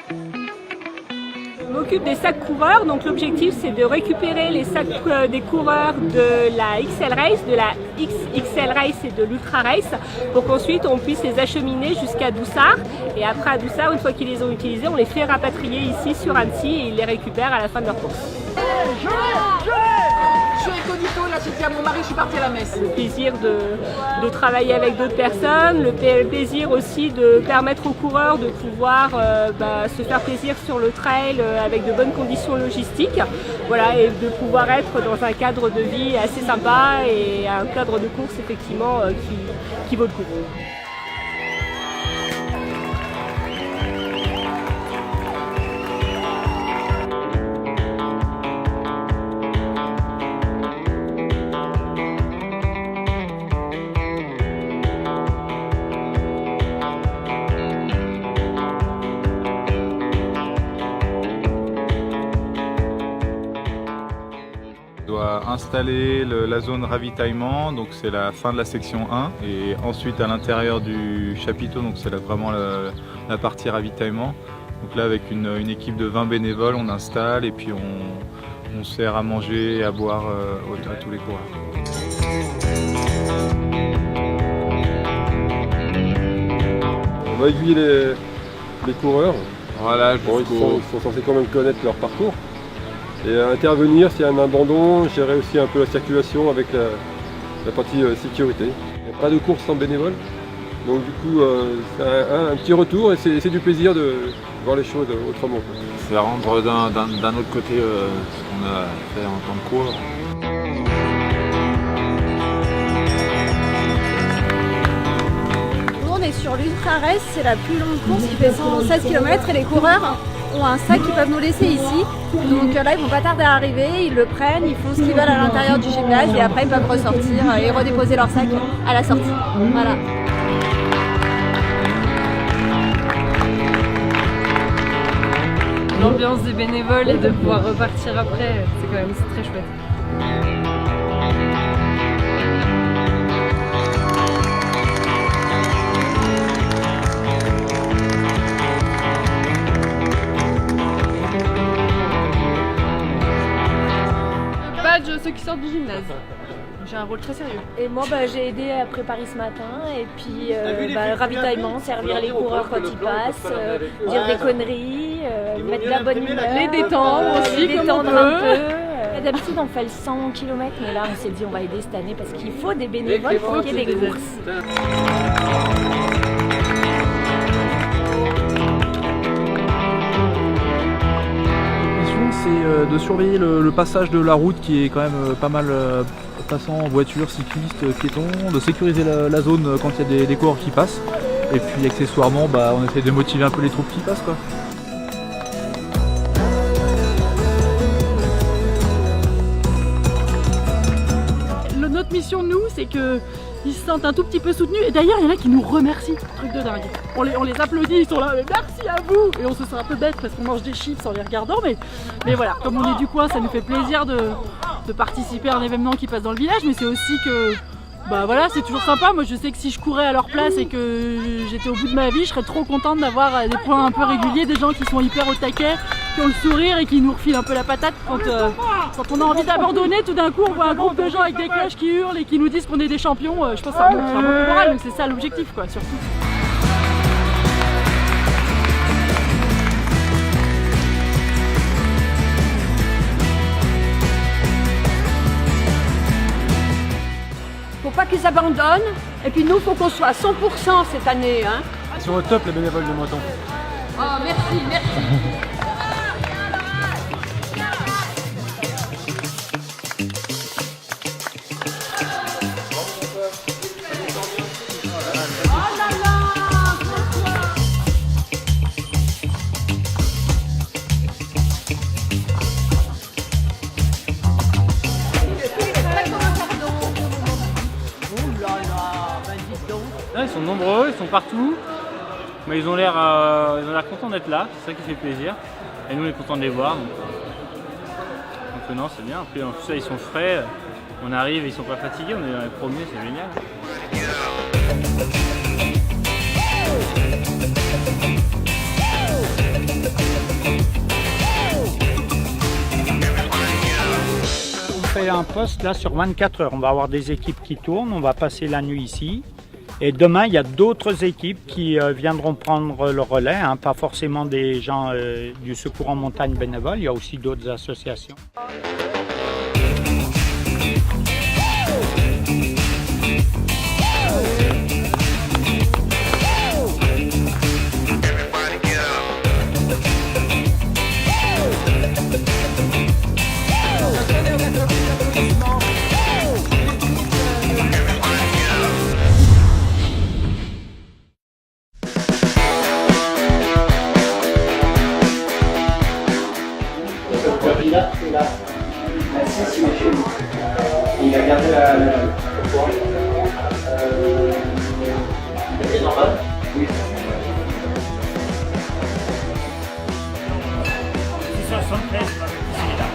Je m'occupe des sacs coureurs, donc l'objectif c'est de récupérer les sacs des coureurs de la XL Race, de la XXL Race et de l'Ultra Race pour qu'ensuite on puisse les acheminer jusqu'à Doussard. Et après à Doussard, une fois qu'ils les ont utilisés, on les fait rapatrier ici sur Annecy et ils les récupèrent à la fin de leur course. Je suis incognito, là j'ai dit à mon mari, je suis partie à la messe. Le plaisir de travailler avec d'autres personnes, le plaisir aussi de permettre aux coureurs de pouvoir se faire plaisir sur le trail avec de bonnes conditions logistiques, voilà, et de pouvoir être dans un cadre de vie assez sympa et un cadre de course effectivement qui vaut le coup. On doit installer la zone ravitaillement, donc c'est la fin de la section 1, et ensuite à l'intérieur du chapiteau, donc c'est vraiment la partie ravitaillement. Donc là avec une équipe de 20 bénévoles, on installe et puis on sert à manger et à boire à tous les coureurs. On va aiguiller les coureurs. Voilà, bon, ils sont censés quand même connaître leur parcours. Et intervenir s'il y a un abandon, gérer aussi un peu la circulation avec la partie sécurité. Il n'y a pas de course sans bénévoles, donc du coup c'est un petit retour et c'est du plaisir de voir les choses autrement. C'est rendre d'un autre côté ce qu'on a fait en tant que coureur. Nous on est sur l'Ultra Race, c'est la plus longue course qui fait 116 km et les coureurs ont un sac qu'ils peuvent nous laisser ici. Donc là ils vont pas tarder à arriver, ils le prennent, ils font ce qu'ils veulent à l'intérieur du gymnase et après ils peuvent ressortir et redéposer leur sac à la sortie. Voilà. L'ambiance des bénévoles et de pouvoir repartir après, c'est quand même très chouette. Ceux qui sortent du gymnase. J'ai un rôle très sérieux. Et moi j'ai aidé à préparer ce matin et puis ravitaillement, servir les coureurs quand ils passent, dire des conneries, mettre de la bonne humeur, les détendre aussi, les détendre un peu. D'habitude on fait le 100 km mais là on s'est dit on va aider cette année parce qu'il faut des bénévoles pour qu'il y ait des courses. C'est de surveiller le passage de la route qui est quand même pas mal passant, voitures, cyclistes, piétons, de sécuriser la zone quand il y a des coureurs qui passent et puis accessoirement on essaie de motiver un peu les troupes qui passent quoi. Notre mission nous c'est que ils se sentent un tout petit peu soutenus et d'ailleurs il y en a qui nous remercient, truc de dingue. On les applaudit, ils sont là, mais merci à vous. Et on se sent un peu bête parce qu'on mange des chips en les regardant, mais voilà, comme on est du coin, ça nous fait plaisir de participer à un événement qui passe dans le village, mais c'est aussi que voilà, c'est toujours sympa. Moi je sais que si je courais à leur place et que j'étais au bout de ma vie, je serais trop contente d'avoir des points un peu réguliers, des gens qui sont hyper au taquet, qui ont le sourire et qui nous refilent un peu la patate quand on a envie d'abandonner. Tout d'un coup on voit un groupe de gens avec des cloches qui hurlent et qui nous disent qu'on est des champions. Je pense que ça remonte un bon moral, donc c'est ça l'objectif quoi, surtout. Faut pas qu'ils abandonnent, et puis nous, faut qu'on soit à 100% cette année. Hein. Ils sont au top les bénévoles de Moiton. Oh, merci, merci. Ils sont nombreux, ils sont partout, mais ils ont l'air contents d'être là, c'est ça qui fait plaisir. Et nous on est contents de les voir. Donc non, c'est bien. Puis en plus là ils sont frais, on arrive et ils sont pas fatigués, on est dans les premiers, c'est génial. créé un poste là sur 24 heures. On va avoir des équipes qui tournent, on va passer la nuit ici. Et demain, il y a d'autres équipes qui viendront prendre le relais, hein, pas forcément des gens du secours en montagne bénévole, il y a aussi d'autres associations. Il a gardé la pourquoi c'est normal. Oui. 673, c'est là.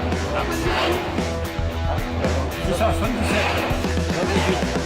677.